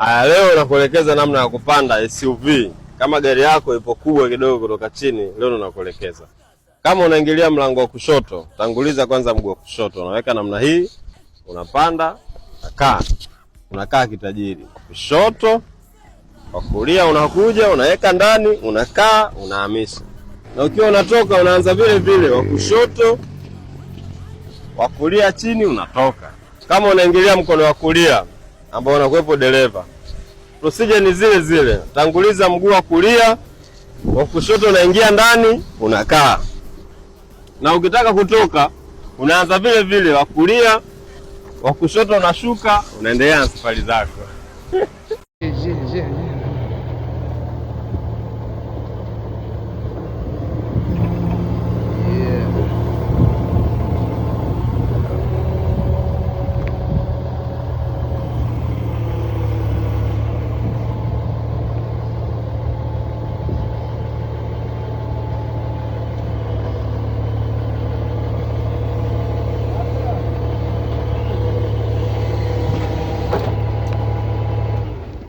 Leo nakuelekeza namna ya kupanda SUV. Kama gari yako ipo kubwa kidogo kutoka chini, leo nakuelekeza. Kama unaingilia mlango wa kushoto, tanguliza kwanza mguu wa kushoto. Unaweka namna hii, unapanda, unakaa kitajiri. Kushoto, kwa kulia unakuja, unaweka ndani, unakaa, unahamisha. Na ukiwa unatoka unaanza vile vile, wa kushoto, wa kulia chini unatoka. Kama unaingilia mkono wa kulia ambao unakuwepo dereva, procedure ni zile zile. Tanguliza mguu wa kulia, wa kushoto unaingia ndani, unakaa. Na ukitaka kutoka, unaanza vile vile, wa kulia, wa kushoto unashuka, unaendelea na safari zako.